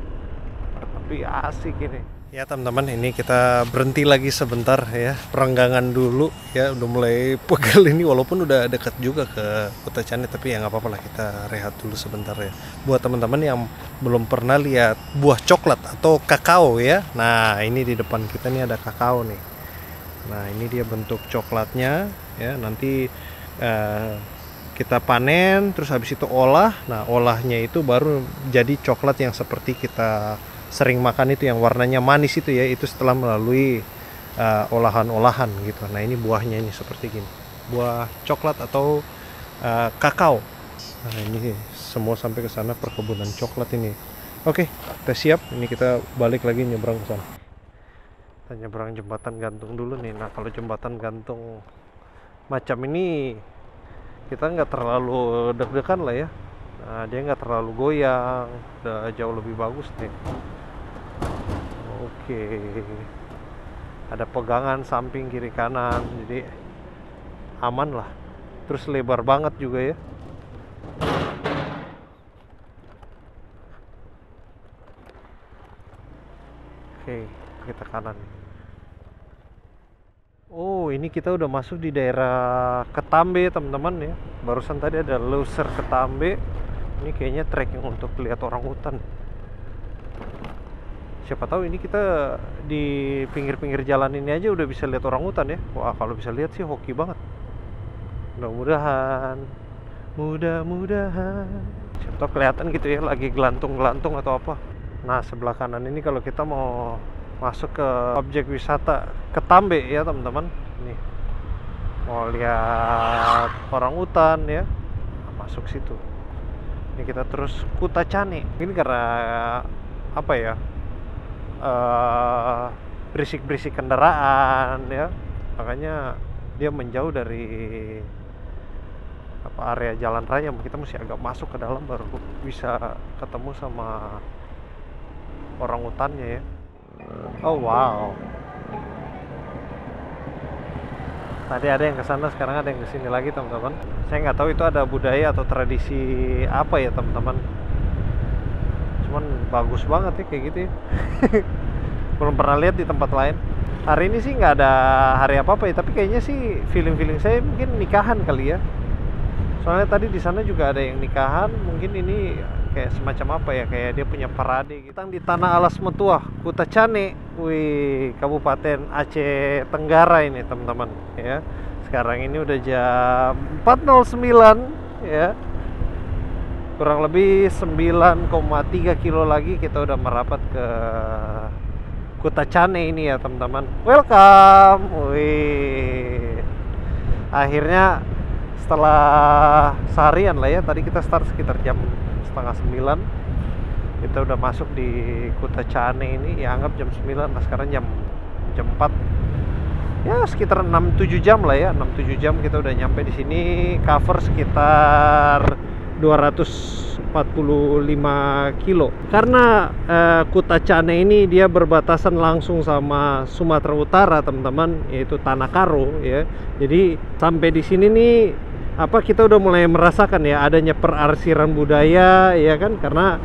Speaker 1: Tapi asik ini. Ya teman-teman, ini kita berhenti lagi sebentar ya, perenggangan dulu ya. Udah mulai pegel ini walaupun udah dekat juga ke Kutachane, tapi ya nggak apa-apa lah, kita rehat dulu sebentar ya. Buat teman-teman yang belum pernah lihat buah coklat atau kakao ya, nah ini di depan kita nih ada kakao nih. Nah ini dia bentuk coklatnya ya, nanti kita panen terus habis itu olah. Nah olahnya itu baru jadi coklat yang seperti kita sering makan itu, yang warnanya manis itu ya. Itu setelah melalui olahan-olahan gitu. Nah ini buahnya ini seperti gini, buah coklat atau kakao. Nah ini semua sampai ke sana perkebunan coklat ini. Oke, kita siap. Ini kita balik lagi nyebrang ke sana. Kita nyebrang jembatan gantung dulu nih. Nah kalau jembatan gantung macam ini kita nggak terlalu deg-degan lah ya. Nah, dia nggak terlalu goyang, udah jauh lebih bagus nih. Oke, ada pegangan samping kiri kanan, jadi aman lah. Terus lebar banget juga ya. Oke, kita kanan. Oh, ini kita udah masuk di daerah Ketambe teman-teman ya. Barusan tadi ada loser Ketambe. Ini kayaknya trekking untuk lihat orang hutan. Siapa tahu ini kita di pinggir-pinggir jalan ini aja udah bisa lihat orang hutan ya. Wah kalau bisa lihat sih hoki banget. Mudah-mudahan siapa tahu kelihatan gitu ya, lagi gelantung-gelantung atau apa. Nah sebelah kanan ini kalau kita mau masuk ke objek wisata Ketambe ya teman-teman. Nih mau lihat orang hutan ya, masuk situ. Ini kita terus Kutachane. Ini karena apa ya, berisik-berisik kendaraan ya, makanya dia menjauh dari apa area jalan raya. Kita mesti agak masuk ke dalam baru bisa ketemu sama orang hutannya ya. Oh wow, tadi ada yang ke sana, sekarang ada yang ke sini lagi teman-teman. Saya nggak tahu itu ada budaya atau tradisi apa ya teman-teman. Cuman bagus banget ya kayak gitu ya. Belum pernah lihat di tempat lain. Hari ini sih nggak ada hari apa-apa ya, tapi kayaknya sih feeling saya mungkin nikahan kali ya. Soalnya tadi di sana juga ada yang nikahan. Mungkin ini kayak semacam apa ya, kayak dia punya parade gitu. Kita di Tanah Alas Metuah, Kutachane, wih, Kabupaten Aceh Tenggara ini teman-teman ya. Sekarang ini udah jam 4.09 ya. Kurang lebih 9,3 kilo lagi kita udah merapat ke Kutachane ini ya teman-teman. Welcome. Wih. Akhirnya setelah seharian lah ya, tadi kita start sekitar jam 8:30. Kita udah masuk di Kutachane ini ya, anggap jam 9. Nah sekarang jam 4.
Speaker 3: ya sekitar 6-7 jam lah ya, 6-7 jam kita udah nyampe di sini. Cover sekitar 245 kilo. Karena Kutacane ini dia berbatasan langsung sama Sumatera Utara, teman-teman, yaitu Tanah Karo ya. Jadi sampai di sini nih kita udah mulai merasakan ya adanya perarsiran budaya ya kan, karena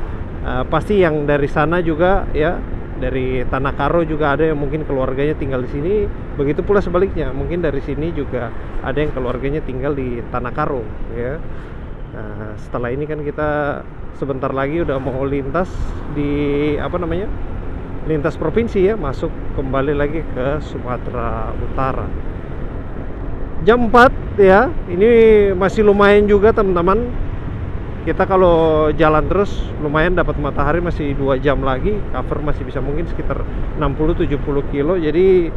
Speaker 3: pasti yang dari sana juga ya, dari Tanah Karo juga ada yang mungkin keluarganya tinggal di sini. Begitu pula sebaliknya, mungkin dari sini juga ada yang keluarganya tinggal di Tanah Karo ya. Nah, setelah ini kan kita sebentar lagi udah mau lintas di lintas provinsi ya, masuk kembali lagi ke Sumatera Utara. Jam 4 ya, ini masih lumayan juga teman-teman. Kita kalau jalan terus lumayan dapat matahari, masih 2 jam lagi. Cover masih bisa mungkin sekitar 60-70 kilo. Jadi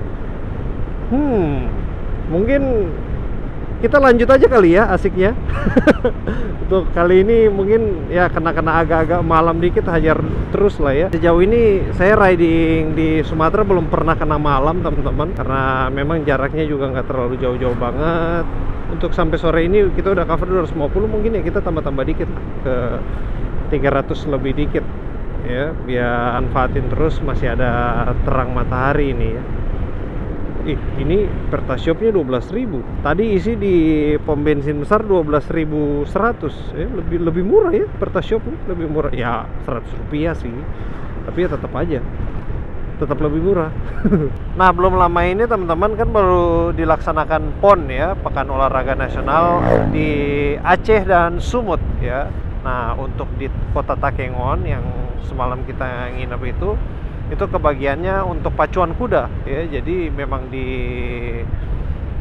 Speaker 3: mungkin kita lanjut aja kali ya, asiknya. Untuk kali ini mungkin ya kena agak-agak malam dikit, hajar terus lah ya. Sejauh ini saya riding di Sumatera belum pernah kena malam teman-teman, karena memang jaraknya juga nggak terlalu jauh-jauh banget. Untuk sampai sore ini kita udah cover 250, mungkin ya kita tambah-tambah dikit lah, ke 300 lebih dikit ya, biar manfaatin terus masih ada terang matahari ini ya. Ini Pertashopnya 12.000. Tadi isi di pom bensin besar 12.100 ya, lebih murah ya. Pertashopnya lebih murah ya, 100 rupiah sih, tapi ya tetap aja lebih murah. Nah, belum lama ini teman-teman kan baru dilaksanakan PON ya, Pekan Olahraga Nasional di Aceh dan Sumut ya. Nah, untuk di Kota Takengon yang semalam kita nginep itu kebagiannya untuk pacuan kuda ya. Jadi memang di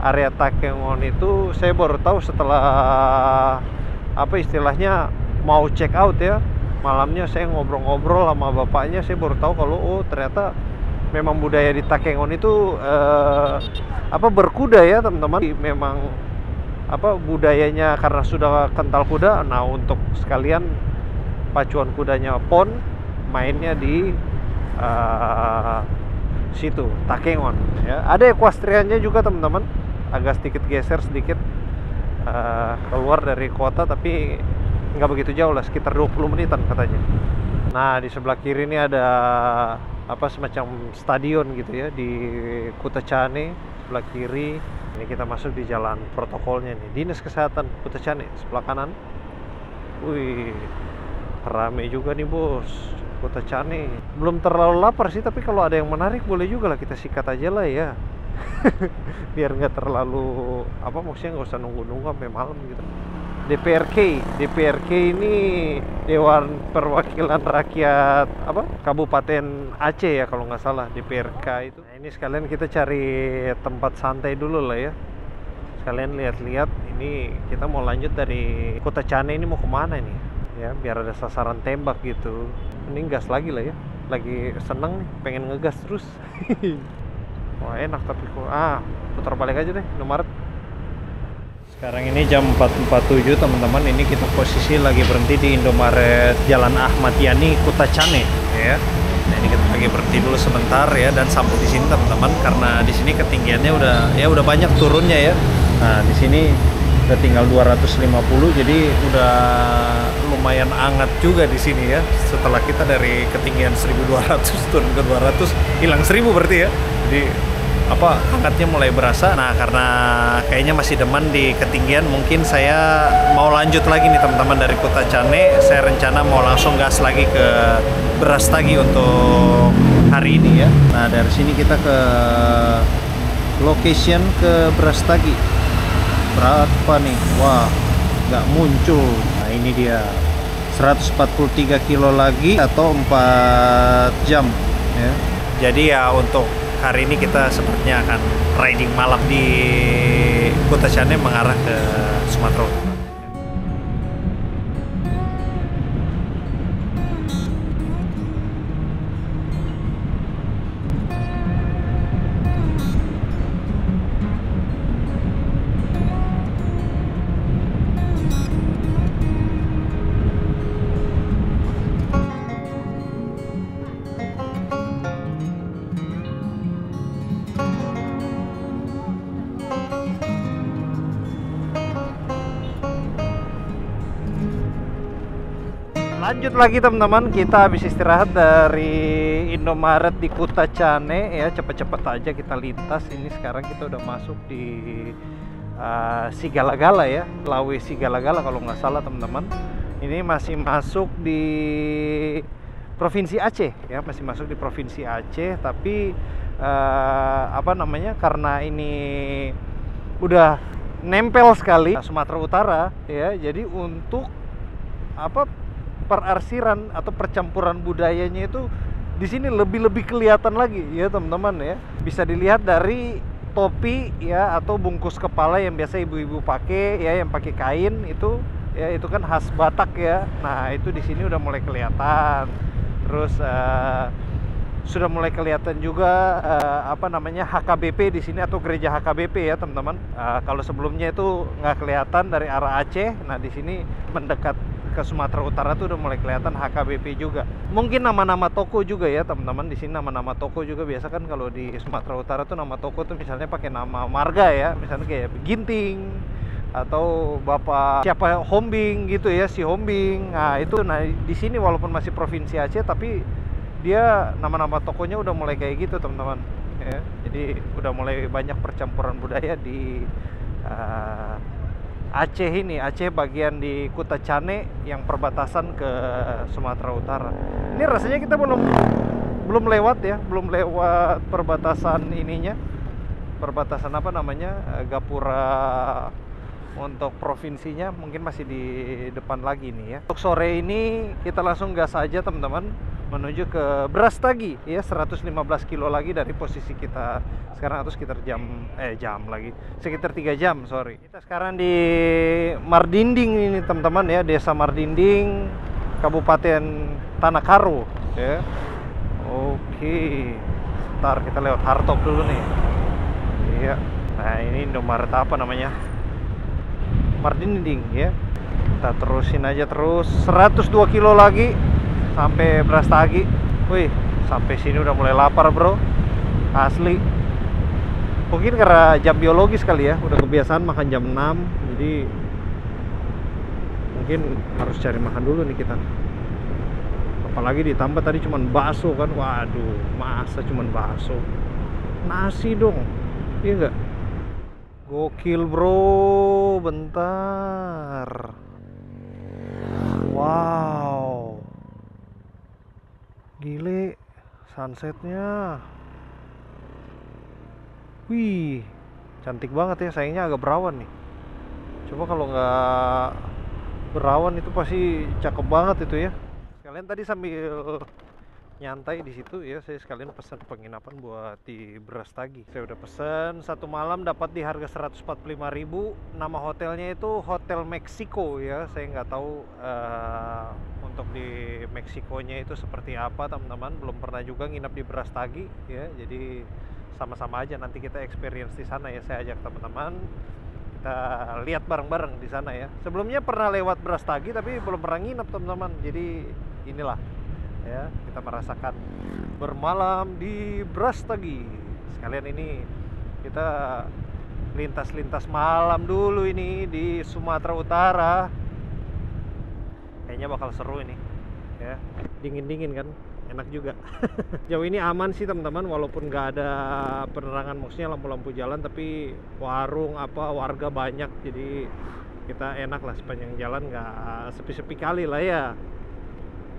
Speaker 3: area Takengon itu saya baru tahu setelah istilahnya mau check out ya. Malamnya saya ngobrol-ngobrol sama bapaknya, saya baru tahu kalau ternyata memang budaya di Takengon itu berkuda ya teman-teman. Memang budayanya karena sudah kental kuda. Nah, untuk sekalian pacuan kudanya PON mainnya di situ Takengon ya. Ada equestriannya juga teman-teman, agak sedikit geser sedikit keluar dari kota, tapi nggak begitu jauh lah, sekitar 20 menitan katanya. Nah, di sebelah kiri ini ada semacam stadion gitu ya, di Kutacane sebelah kiri. Ini kita masuk di jalan protokolnya nih, Dinas Kesehatan Kutacane sebelah kanan. Wih, rame juga nih bos, Kutacane. Belum terlalu lapar sih, tapi kalau ada yang menarik boleh juga lah kita sikat aja lah ya. Biar nggak terlalu maksudnya nggak usah nunggu sampai malam gitu. DPRK ini Dewan Perwakilan Rakyat Kabupaten Aceh ya kalau nggak salah, DPRK itu. Nah, ini sekalian kita cari tempat santai dulu lah ya, sekalian lihat-lihat. Ini kita mau lanjut dari Kutacane ini mau kemana nih ya, biar ada sasaran tembak gitu. Ini gas lagi lah ya, lagi seneng nih, pengen ngegas terus. Wah, enak tapi kok putar balik aja deh Indomaret. Sekarang ini jam 4.47 teman-teman. Ini kita posisi lagi berhenti di Indomaret Jalan Ahmad Yani Kutacane ya. Nah, ini kita lagi berhenti dulu sebentar ya, dan sambut di sini teman-teman, karena di sini ketinggiannya udah banyak turunnya ya. Nah, di sini udah tinggal 250, jadi udah lumayan hangat juga di sini ya. Setelah kita dari ketinggian 1.200 turun ke 200, hilang 1.000 berarti ya. Jadi hangatnya mulai berasa. Nah, karena kayaknya masih demen di ketinggian, mungkin saya mau lanjut lagi nih teman-teman dari Kutacane. Saya rencana mau langsung gas lagi ke Brastagi untuk hari ini ya. Nah, dari sini kita ke location ke Brastagi. Berapa nih? Wah, nggak muncul. Nah, ini dia 143 kilo lagi atau 4 jam ya. Jadi ya untuk hari ini kita sepertinya akan riding malam di Kutacane mengarah ke Sumatera Utara. Lanjut lagi teman-teman, kita habis istirahat dari Indomaret di Kutacane ya, cepet-cepet aja kita lintas. Ini sekarang kita udah masuk di Sigalagala ya, Lawe Sigalagala kalau nggak salah teman-teman. Ini masih masuk di Provinsi Aceh ya, masih masuk di Provinsi Aceh, tapi apa namanya, karena ini udah nempel sekali Sumatera Utara ya, jadi untuk apa, perarsiran atau percampuran budayanya itu di sini lebih kelihatan lagi ya teman-teman ya. Bisa dilihat dari topi ya atau bungkus kepala yang biasa ibu-ibu pakai ya, yang pakai kain itu ya, itu kan khas Batak ya. Nah, itu di sini udah mulai kelihatan. Terus sudah mulai kelihatan juga apa namanya, HKBP di sini atau gereja HKBP ya teman-teman. Kalau sebelumnya itu nggak kelihatan dari arah Aceh, nah di sini mendekat ke Sumatera Utara tuh udah mulai kelihatan HKBP juga. Mungkin nama-nama toko juga ya teman-teman. Di sini nama-nama toko juga, biasa kan kalau di Sumatera Utara tuh nama toko tuh misalnya pakai nama marga ya, misalnya kayak Ginting atau Bapak siapa Hombing gitu ya, si Hombing. Nah itu, nah di sini walaupun masih Provinsi Aceh tapi dia nama-nama tokonya udah mulai kayak gitu teman-teman ya. Jadi udah mulai banyak percampuran budaya di Aceh ini, Aceh bagian di Kutacane yang perbatasan ke Sumatera Utara. Ini rasanya kita belum lewat ya, belum lewat perbatasan ininya, perbatasan apa namanya, Gapura untuk provinsinya, mungkin masih di depan lagi nih ya. Untuk sore ini kita langsung gas aja teman-teman, menuju ke Brastagi ya, 115 kilo lagi dari posisi kita sekarang, atau sekitar sekitar 3 jam sorry. Kita sekarang di Mardinding ini teman-teman ya, Desa Mardinding, Kabupaten Tanah Karo ya. Oke, ntar kita lewat Hartop dulu nih. Iya, nah ini Indomaret apa namanya, Mardinding ya. Kita terusin aja terus 102 kilo lagi sampai Brastagi. Wih, sampai sini udah mulai lapar bro, asli. Mungkin karena jam biologis kali ya, udah kebiasaan makan jam 6, jadi mungkin harus cari makan dulu nih kita. Apalagi ditambah tadi cuman bakso kan, waduh, masa cuman bakso, nasi dong, iya nggak? Gokil bro, bentar. Wow, gile sunsetnya. Wih, cantik banget ya, sayangnya agak berawan nih. Coba kalau nggak berawan itu pasti cakep banget itu ya. Sekalian tadi sambil nyantai di situ ya, saya sekalian pesan penginapan buat di Brastagi. Saya udah pesan 1 malam dapat di harga 145.000. Nama hotelnya itu Hotel Meksiko ya. Saya nggak tahu untuk di Meksikonya itu seperti apa teman-teman. Belum pernah juga nginap di Brastagi ya. Jadi sama-sama aja nanti kita experience di sana ya. Saya ajak teman-teman, kita lihat bareng-bareng di sana ya. Sebelumnya pernah lewat Brastagi tapi belum pernah nginap teman-teman. Jadi inilah ya, kita merasakan bermalam di Brastagi. Sekalian ini kita lintas-lintas malam dulu ini di Sumatera Utara. Kayaknya bakal seru ini ya, dingin-dingin kan, enak juga. Jauh ini aman sih teman-teman, walaupun nggak ada penerangan, maksudnya lampu-lampu jalan, tapi warung apa warga banyak, jadi kita enak lah sepanjang jalan, nggak sepi-sepi kali lah ya.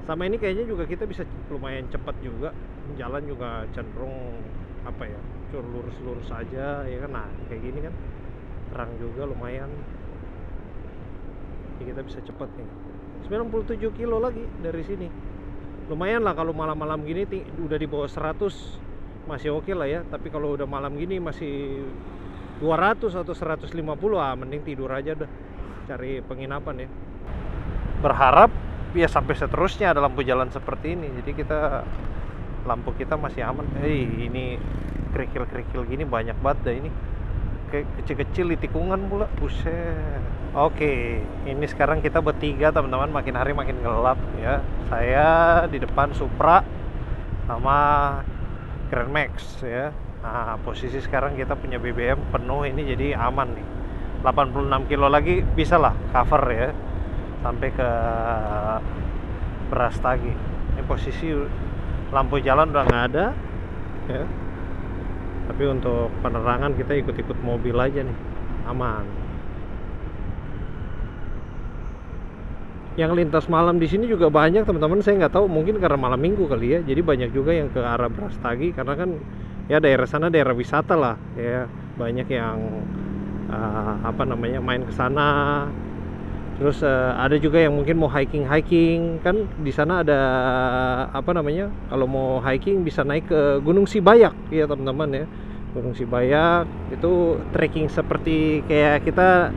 Speaker 3: Sama ini kayaknya juga kita bisa lumayan cepat juga, jalan juga cenderung apa ya, lurus-lurus aja ya kan. Nah kayak gini kan terang juga lumayan, jadi kita bisa cepat nih. 97 kilo lagi dari sini, lumayan lah. Kalau malam-malam gini udah di bawah 100 masih oke lah ya, tapi kalau udah malam gini masih 200 atau 150, mending tidur aja dah, cari penginapan ya. Berharap ya sampai seterusnya ada lampu jalan seperti ini, jadi kita lampu kita masih aman. Ini kerikil-kerikil gini banyak banget dah ini, kayak kecil-kecil di tikungan pula, buset. Oke, ini sekarang kita bertiga teman-teman, makin hari makin gelap ya. Saya di depan Supra sama Grand Max ya. Nah posisi sekarang kita punya BBM penuh ini, jadi aman nih. 86 kilo lagi bisa lah cover ya, sampai ke Brastagi. Ini posisi lampu jalan udah nggak ada ya, tapi untuk penerangan kita ikut-ikut mobil aja nih, aman. Yang lintas malam di sini juga banyak teman-teman, saya nggak tahu, mungkin karena malam minggu kali ya, jadi banyak juga yang ke arah Brastagi karena kan ya daerah sana daerah wisata lah ya, banyak yang main ke sana. Terus ada juga yang mungkin mau hiking kan di sana ada kalau mau hiking bisa naik ke Gunung Sibayak ya teman-teman ya. Gunung Sibayak itu trekking seperti kayak kita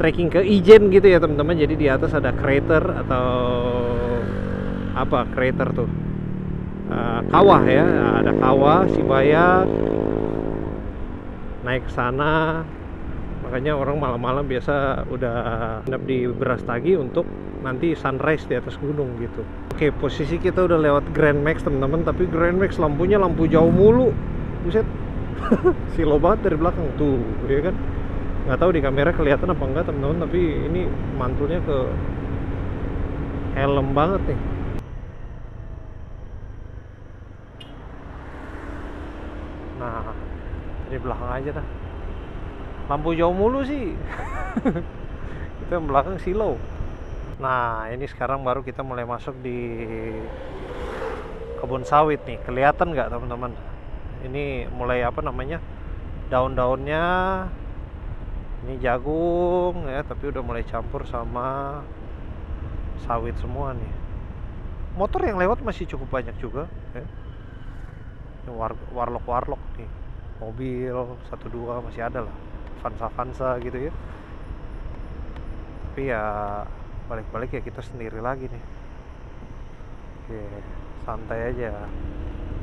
Speaker 3: trekking ke Ijen gitu ya teman-teman. Jadi di atas ada crater atau crater tuh kawah ya, ada kawah Sibayak, naik ke sana. Makanya orang malam-malam biasa udah nginep di Brastagi untuk nanti sunrise di atas gunung gitu. Oke, posisi kita udah lewat Grand Max teman-teman, tapi Grand Max lampunya lampu jauh mulu. Buset. Silo banget dari belakang tuh, ya kan? Nggak tahu di kamera kelihatan apa enggak teman-teman, tapi ini mantulnya ke helm banget nih. Nah, dari belakang aja dah. Lampu jauh mulu sih. Kita yang belakang silo. Nah, ini sekarang baru kita mulai masuk di kebun sawit nih. Kelihatan nggak teman-teman? Ini mulai daun-daunnya ini jagung ya, tapi udah mulai campur sama sawit semua nih. Motor yang lewat masih cukup banyak juga ya. Warlock nih. Mobil 1-2 masih ada lah. Avanza gitu ya. Tapi ya balik-balik ya kita sendiri lagi nih. Oke, santai aja.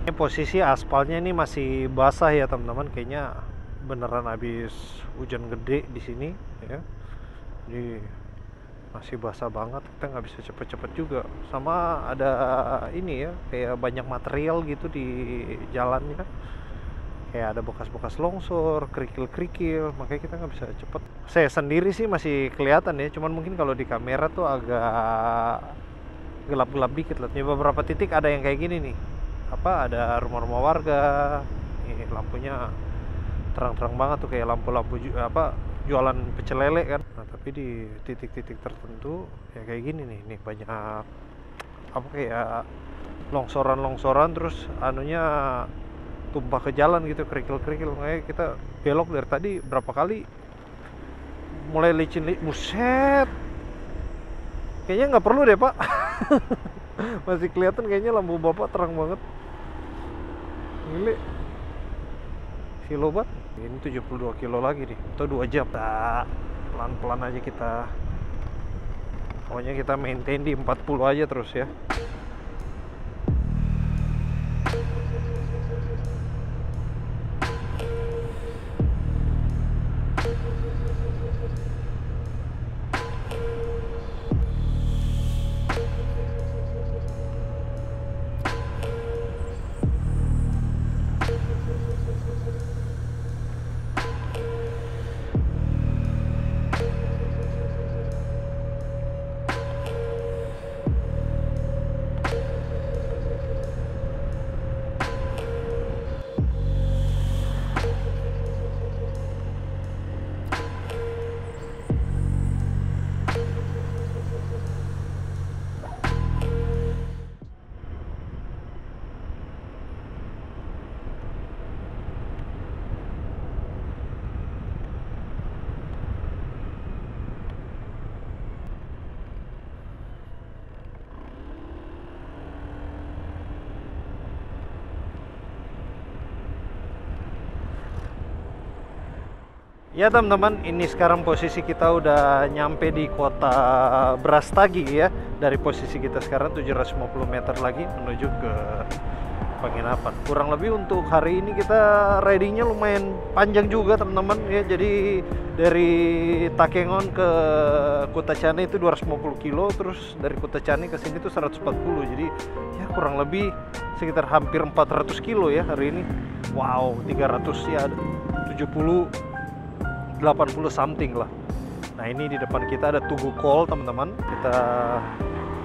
Speaker 3: Ini posisi aspalnya ini masih basah ya teman-teman, kayaknya beneran habis hujan gede di sini ya. Jadi masih basah banget, kita nggak bisa cepet-cepet juga. Sama ada ini ya, kayak banyak material gitu di jalannya. Kayak ada bekas-bekas longsor, kerikil-kerikil, makanya kita nggak bisa cepet. Saya sendiri sih masih kelihatan ya, cuman mungkin kalau di kamera tuh agak gelap-gelap dikit lah. Di beberapa titik ada yang kayak gini nih, ada rumah-rumah warga, ini lampunya terang-terang banget tuh, kayak lampu-lampu jualan pecel lele kan. Nah, tapi di titik-titik tertentu ya kayak gini nih banyak kayak longsoran-longsoran, terus tumpah ke jalan gitu, kerikil-kerikil. Makanya kita belok dari tadi berapa kali mulai licin. Buset, kayaknya nggak perlu deh pak. Masih kelihatan kayaknya lampu bapak terang banget. Gile, kilowatt. Ini 72 kilo lagi nih, atau 2 jam. Nah, pelan-pelan aja kita. Pokoknya kita maintain di 40 aja terus ya. Ya teman-teman, ini sekarang posisi kita udah nyampe di kota Brastagi ya. Dari posisi kita sekarang 750 meter lagi menuju ke penginapan. Kurang lebih untuk hari ini kita ridingnya lumayan panjang juga teman-teman ya. Jadi dari Takengon ke Kutachane itu 250 kilo, terus dari Kutachane ke sini tuh 140. Jadi ya kurang lebih sekitar hampir 400 kilo ya hari ini. Wow, 300 ya, 70 80 something lah. Nah ini di depan kita ada Tugu Call teman-teman. Kita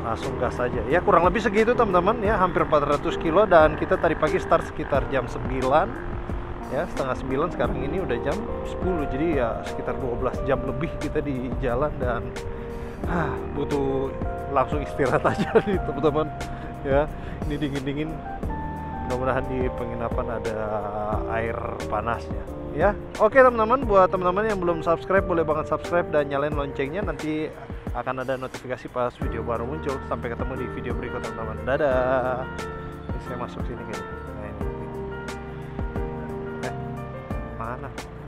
Speaker 3: langsung gas aja ya, kurang lebih segitu teman-teman ya, hampir 400 kilo. Dan kita tadi pagi start sekitar jam 9 ya, setengah 9. Sekarang ini udah jam 10, jadi ya sekitar 12 jam lebih kita di jalan. Dan butuh langsung istirahat aja nih teman-teman ya. Ini dingin-dingin, mudah-mudahan di penginapan ada air panasnya ya. Oke teman-teman, buat teman-teman yang belum subscribe, boleh banget subscribe dan nyalain loncengnya, nanti akan ada notifikasi pas video baru muncul. Sampai ketemu di video berikut teman-teman, dadah. Ini saya masuk sini gitu. Nah, ini. Mana?